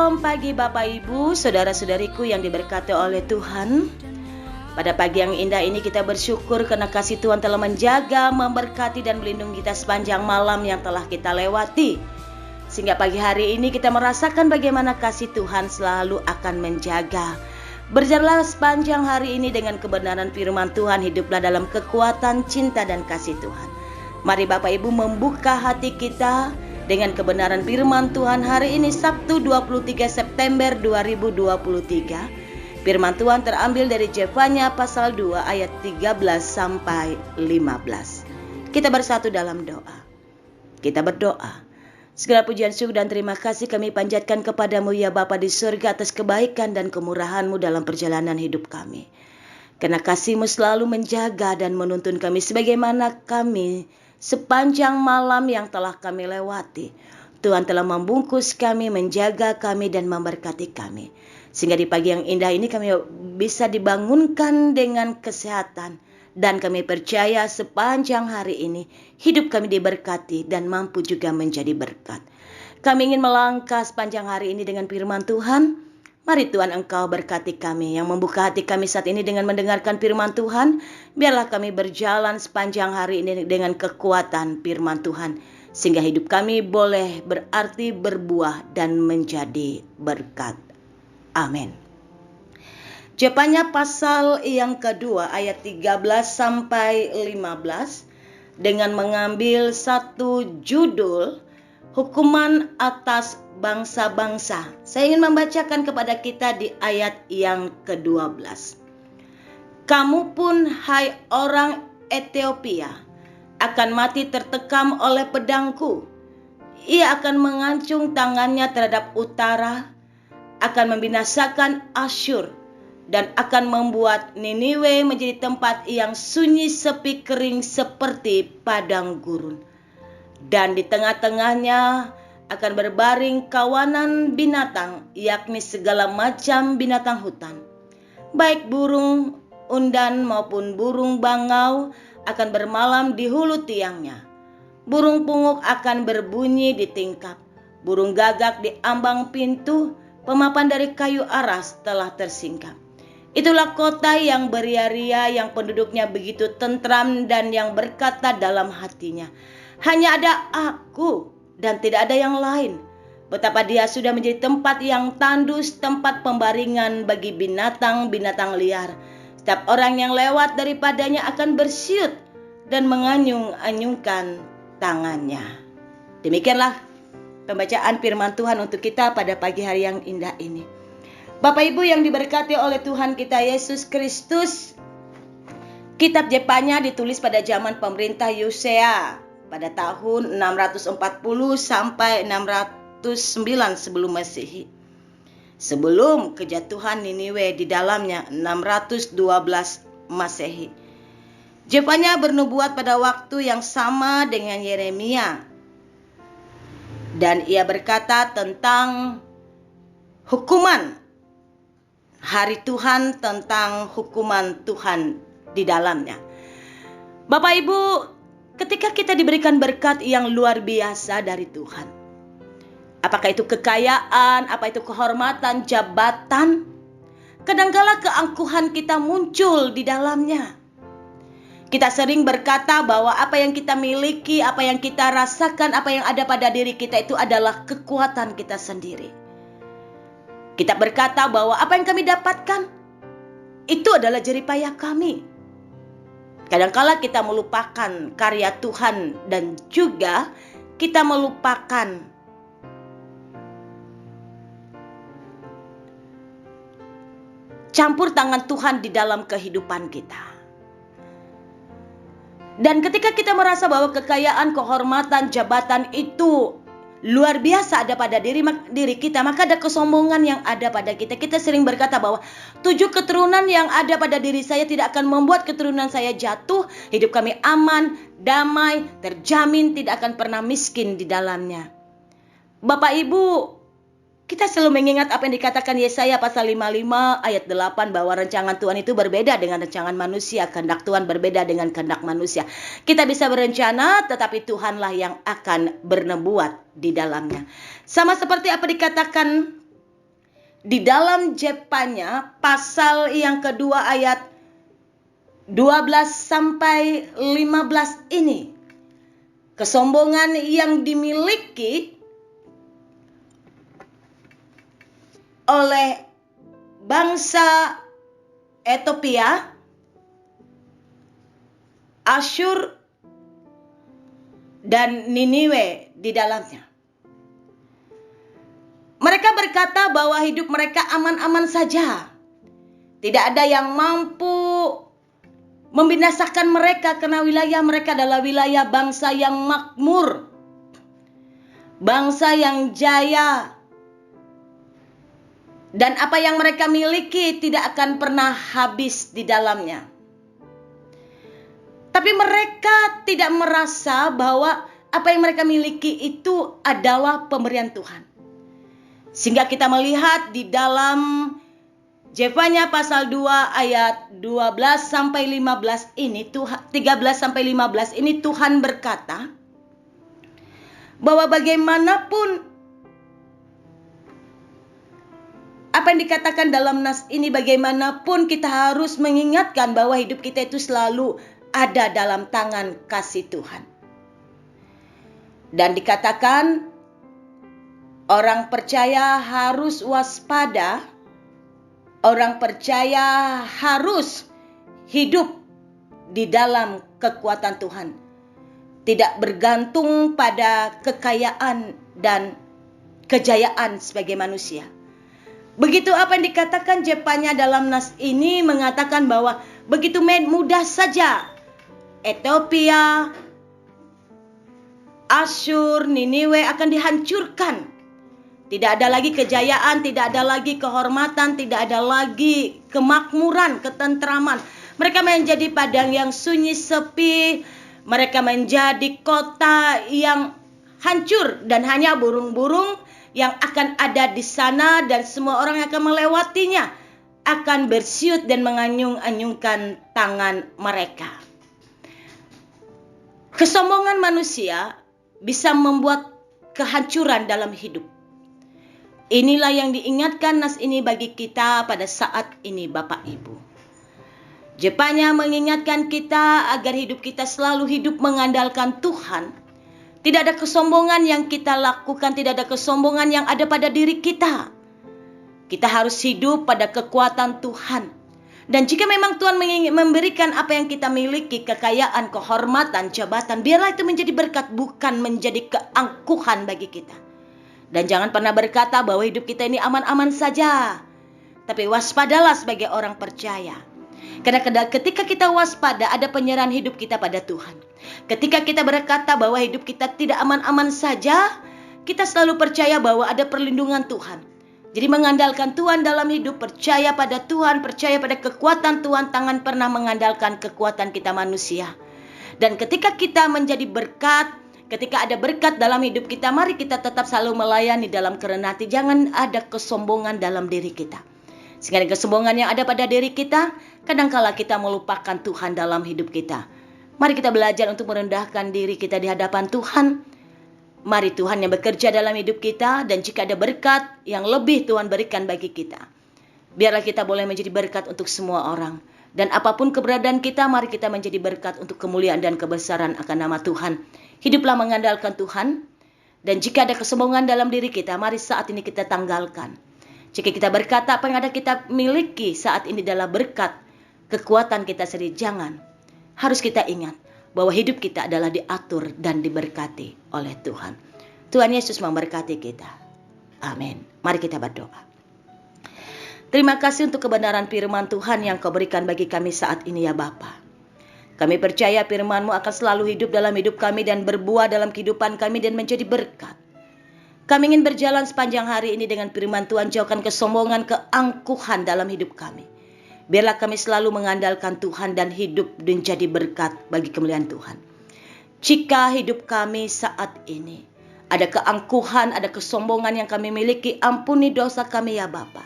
Shalom pagi Bapak Ibu, saudara-saudariku yang diberkati oleh Tuhan. Pada pagi yang indah ini kita bersyukur karena kasih Tuhan telah menjaga, memberkati dan melindungi kita sepanjang malam yang telah kita lewati. Sehingga pagi hari ini kita merasakan bagaimana kasih Tuhan selalu akan menjaga. Berjalanlah sepanjang hari ini dengan kebenaran firman Tuhan, hiduplah dalam kekuatan cinta dan kasih Tuhan. Mari Bapak Ibu membuka hati kita dengan kebenaran firman Tuhan hari ini Sabtu 23 September 2023. Firman Tuhan terambil dari Zefanya pasal 2 ayat 13 sampai 15. Kita bersatu dalam doa. Kita berdoa. Segala pujian syukur dan terima kasih kami panjatkan kepadamu ya Bapa di surga atas kebaikan dan kemurahan-Mu dalam perjalanan hidup kami. Karena kasih-Mu selalu menjaga dan menuntun kami sebagaimana kami sepanjang malam yang telah kami lewati. Tuhan telah membungkus kami, menjaga kami dan memberkati kami. Sehingga di pagi yang indah ini kami bisa dibangunkan dengan kesehatan. Dan kami percaya sepanjang hari ini hidup kami diberkati dan mampu juga menjadi berkat. Kami ingin melangkah sepanjang hari ini dengan firman Tuhan. Mari Tuhan Engkau berkati kami yang membuka hati kami saat ini dengan mendengarkan firman Tuhan. Biarlah kami berjalan sepanjang hari ini dengan kekuatan firman Tuhan. Sehingga hidup kami boleh berarti berbuah dan menjadi berkat. Amin. Zefanya pasal yang kedua ayat 13 sampai 15. Dengan mengambil satu judul, hukuman atas bangsa-bangsa. Saya ingin membacakan kepada kita di ayat yang ke-12. Kamu pun hai orang Ethiopia akan mati tertekam oleh pedangku. Ia akan mengancung tangannya terhadap utara, akan membinasakan Asyur dan akan membuat Niniwe menjadi tempat yang sunyi, sepi, kering seperti padang gurun. Dan di tengah-tengahnya akan berbaring kawanan binatang, yakni segala macam binatang hutan. Baik burung undan maupun burung bangau akan bermalam di hulu tiangnya. Burung punguk akan berbunyi di tingkap. Burung gagak di ambang pintu, pemapan dari kayu aras telah tersingkap. Itulah kota yang beria-ria, yang penduduknya begitu tentram dan yang berkata dalam hatinya, hanya ada aku dan tidak ada yang lain. Betapa dia sudah menjadi tempat yang tandus, tempat pembaringan bagi binatang-binatang liar. Setiap orang yang lewat daripadanya akan bersiut dan menganyung-anyungkan tangannya. Demikianlah pembacaan firman Tuhan untuk kita pada pagi hari yang indah ini. Bapak Ibu yang diberkati oleh Tuhan kita Yesus Kristus, kitab Zefanya ditulis pada zaman pemerintah Yosea pada tahun 640 sampai 609 sebelum Masehi. Sebelum kejatuhan Niniwe di dalamnya 612 Masehi. Zefanya bernubuat pada waktu yang sama dengan Yeremia. Dan ia berkata tentang hukuman hari Tuhan, tentang hukuman Tuhan di dalamnya. Bapak Ibu, ketika kita diberikan berkat yang luar biasa dari Tuhan, apakah itu kekayaan, apa itu kehormatan, jabatan, kadangkala keangkuhan kita muncul di dalamnya. Kita sering berkata bahwa apa yang kita miliki, apa yang kita rasakan, apa yang ada pada diri kita itu adalah kekuatan kita sendiri. Kita berkata bahwa apa yang kami dapatkan itu adalah jeripayah kami. Kadangkala kita melupakan karya Tuhan dan juga kita melupakan campur tangan Tuhan di dalam kehidupan kita. Dan ketika kita merasa bahwa kekayaan, kehormatan, jabatan itu luar biasa ada pada diri kita, maka ada kesombongan yang ada pada kita. Kita sering berkata bahwa 7 keturunan yang ada pada diri saya tidak akan membuat keturunan saya jatuh. Hidup kami aman, damai, terjamin, tidak akan pernah miskin di dalamnya. Bapak Ibu, kita selalu mengingat apa yang dikatakan Yesaya pasal 55 ayat 8 bahwa rancangan Tuhan itu berbeda dengan rancangan manusia, kehendak Tuhan berbeda dengan kehendak manusia. Kita bisa berencana, tetapi Tuhanlah yang akan bernubuat di dalamnya. Sama seperti apa dikatakan di dalam Jepanya pasal yang kedua ayat 12 sampai 15 ini. Kesombongan yang dimiliki oleh bangsa Ethiopia, Asyur, dan Niniwe di dalamnya. Mereka berkata bahwa hidup mereka aman-aman saja. Tidak ada yang mampu membinasakan mereka karena wilayah mereka adalah wilayah bangsa yang makmur, bangsa yang jaya. Dan apa yang mereka miliki tidak akan pernah habis di dalamnya. Tapi mereka tidak merasa bahwa apa yang mereka miliki itu adalah pemberian Tuhan. Sehingga kita melihat di dalam Jefanya pasal 2 ayat 12 sampai 15 ini, 13 sampai 15 ini Tuhan berkata bahwa bagaimanapun apa yang dikatakan dalam nas ini, bagaimanapun kita harus mengingatkan bahwa hidup kita itu selalu ada dalam tangan kasih Tuhan. Dan dikatakan orang percaya harus waspada, orang percaya harus hidup di dalam kekuatan Tuhan. Tidak bergantung pada kekayaan dan kejayaan sebagai manusia. Begitu apa yang dikatakan Jepanya dalam nas ini mengatakan bahwa begitu mudah saja Ethiopia, Asyur, Niniwe akan dihancurkan. Tidak ada lagi kejayaan, tidak ada lagi kehormatan, tidak ada lagi kemakmuran, ketentraman. Mereka menjadi padang yang sunyi sepi, mereka menjadi kota yang hancur dan hanya burung-burung yang akan ada di sana, dan semua orang yang akan melewatinya akan bersiut dan menganyung-anyungkan tangan mereka. Kesombongan manusia bisa membuat kehancuran dalam hidup. Inilah yang diingatkan nas ini bagi kita pada saat ini, Bapak Ibu. Jepanya mengingatkan kita agar hidup kita selalu hidup mengandalkan Tuhan. Tidak ada kesombongan yang kita lakukan, tidak ada kesombongan yang ada pada diri kita. Kita harus hidup pada kekuatan Tuhan. Dan jika memang Tuhan memberikan apa yang kita miliki, kekayaan, kehormatan, jabatan, biarlah itu menjadi berkat, bukan menjadi keangkuhan bagi kita. Dan jangan pernah berkata bahwa hidup kita ini aman-aman saja. Tapi waspadalah sebagai orang percaya. Karena ketika kita waspada, ada penyerahan hidup kita pada Tuhan. Ketika kita berkata bahwa hidup kita tidak aman-aman saja, kita selalu percaya bahwa ada perlindungan Tuhan. Jadi mengandalkan Tuhan dalam hidup, percaya pada Tuhan, percaya pada kekuatan Tuhan, tangan pernah mengandalkan kekuatan kita manusia. Dan ketika kita menjadi berkat, ketika ada berkat dalam hidup kita, mari kita tetap selalu melayani dalam kerendahan hati. Jangan ada kesombongan dalam diri kita. Sehingga kesombongan yang ada pada diri kita, kadangkala kita melupakan Tuhan dalam hidup kita. Mari kita belajar untuk merendahkan diri kita di hadapan Tuhan. Mari Tuhan yang bekerja dalam hidup kita, dan jika ada berkat yang lebih Tuhan berikan bagi kita, biarlah kita boleh menjadi berkat untuk semua orang. Dan apapun keberadaan kita, mari kita menjadi berkat untuk kemuliaan dan kebesaran akan nama Tuhan. Hiduplah mengandalkan Tuhan. Dan jika ada kesombongan dalam diri kita, mari saat ini kita tanggalkan. Jika kita berkata apa yang ada kita miliki saat ini adalah berkat, kekuatan kita sendiri, jangan. Harus kita ingat bahwa hidup kita adalah diatur dan diberkati oleh Tuhan. Tuhan Yesus memberkati kita. Amin. Mari kita berdoa. Terima kasih untuk kebenaran firman Tuhan yang Kau berikan bagi kami saat ini ya Bapa. Kami percaya firman-Mu akan selalu hidup dalam hidup kami dan berbuah dalam kehidupan kami dan menjadi berkat. Kami ingin berjalan sepanjang hari ini dengan firman Tuhan, jauhkan kesombongan, keangkuhan dalam hidup kami. Biarlah kami selalu mengandalkan Tuhan dan hidup menjadi berkat bagi kemuliaan Tuhan. Jika hidup kami saat ini ada keangkuhan, ada kesombongan yang kami miliki, ampuni dosa kami ya Bapa,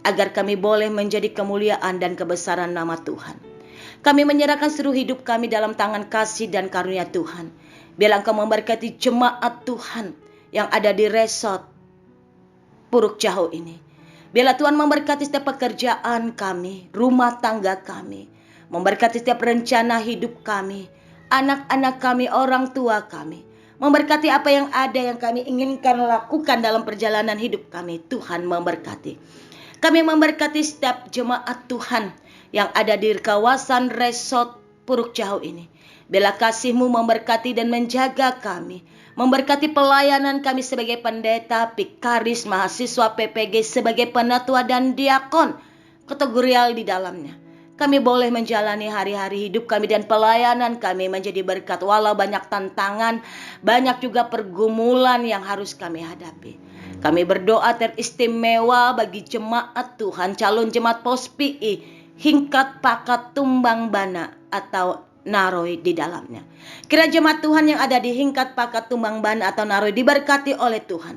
agar kami boleh menjadi kemuliaan dan kebesaran nama Tuhan. Kami menyerahkan seluruh hidup kami dalam tangan kasih dan karunia Tuhan. Biarlah Engkau memberkati jemaat Tuhan yang ada di resort Puruk Jauh ini. Biarlah Tuhan memberkati setiap pekerjaan kami, rumah tangga kami. Memberkati setiap rencana hidup kami, anak-anak kami, orang tua kami. Memberkati apa yang ada yang kami inginkan lakukan dalam perjalanan hidup kami. Tuhan memberkati. Kami memberkati setiap jemaat Tuhan yang ada di kawasan resort Puruk Jauh ini. Biarlah kasih-Mu memberkati dan menjaga kami. Memberkati pelayanan kami sebagai pendeta, pikaris, mahasiswa PPG, sebagai penatua dan diakon, kategorial di dalamnya. Kami boleh menjalani hari-hari hidup kami dan pelayanan kami menjadi berkat. Walau banyak tantangan, banyak juga pergumulan yang harus kami hadapi. Kami berdoa teristimewa bagi jemaat Tuhan, calon jemaat POSPI, Hingkat Pakat Tumbang Bana atau Naroi di dalamnya. Kira jemaat Tuhan yang ada di Hingkat Pakat Tumbang Bana atau Naroi diberkati oleh Tuhan.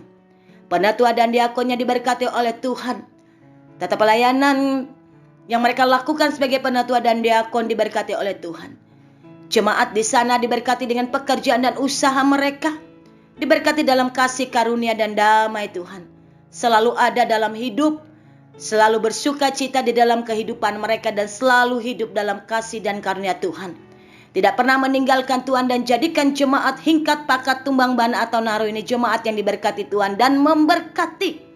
Penatua dan diakonnya diberkati oleh Tuhan. Tata pelayanan yang mereka lakukan sebagai penatua dan diakon diberkati oleh Tuhan. Jemaat di sana diberkati dengan pekerjaan dan usaha mereka. Diberkati dalam kasih karunia dan damai Tuhan. Selalu ada dalam hidup, selalu bersuka cita di dalam kehidupan mereka dan selalu hidup dalam kasih dan karunia Tuhan. Tidak pernah meninggalkan Tuhan dan jadikan jemaat Hingkat Pakat Tumbang Bana atau Naro ini jemaat yang diberkati Tuhan dan memberkati.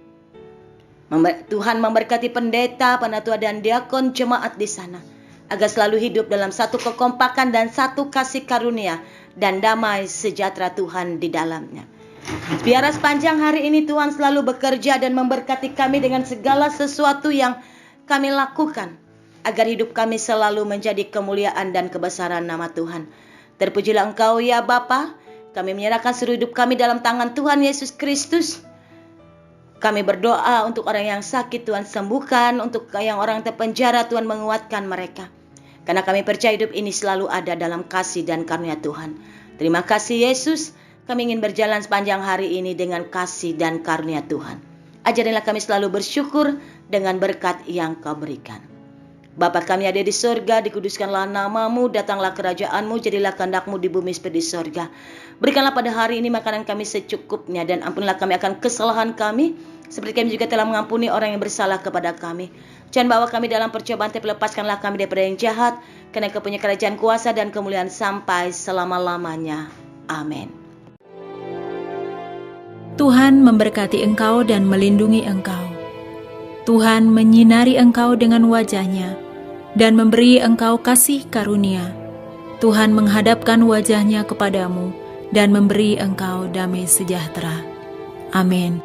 Tuhan memberkati pendeta, penatua dan diakon jemaat di sana agar selalu hidup dalam satu kekompakan dan satu kasih karunia dan damai sejahtera Tuhan di dalamnya. Biar sepanjang hari ini Tuhan selalu bekerja dan memberkati kami dengan segala sesuatu yang kami lakukan agar hidup kami selalu menjadi kemuliaan dan kebesaran nama Tuhan. Terpujilah Engkau ya Bapa. Kami menyerahkan seluruh hidup kami dalam tangan Tuhan Yesus Kristus. Kami berdoa untuk orang yang sakit Tuhan sembuhkan, untuk yang orang terpenjara Tuhan menguatkan mereka. Karena kami percaya hidup ini selalu ada dalam kasih dan karunia Tuhan. Terima kasih Yesus, kami ingin berjalan sepanjang hari ini dengan kasih dan karunia Tuhan. Ajarilah kami selalu bersyukur dengan berkat yang Kau berikan. Bapa kami ada di sorga, dikuduskanlah namamu, datanglah kerajaanmu, jadilah kehendak-Mu di bumi seperti di sorga. Berikanlah pada hari ini makanan kami secukupnya, dan ampunilah kami akan kesalahan kami, seperti kami juga telah mengampuni orang yang bersalah kepada kami. Jangan bawa kami dalam percobaan, tapi lepaskanlah kami daripada yang jahat, karena Kau punya kerajaan, kuasa, dan kemuliaan sampai selama-lamanya. Amin. Tuhan memberkati engkau dan melindungi engkau. Tuhan menyinari engkau dengan wajah-Nya dan memberi engkau kasih karunia. Tuhan menghadapkan wajah-Nya kepadamu dan memberi engkau damai sejahtera. Amin.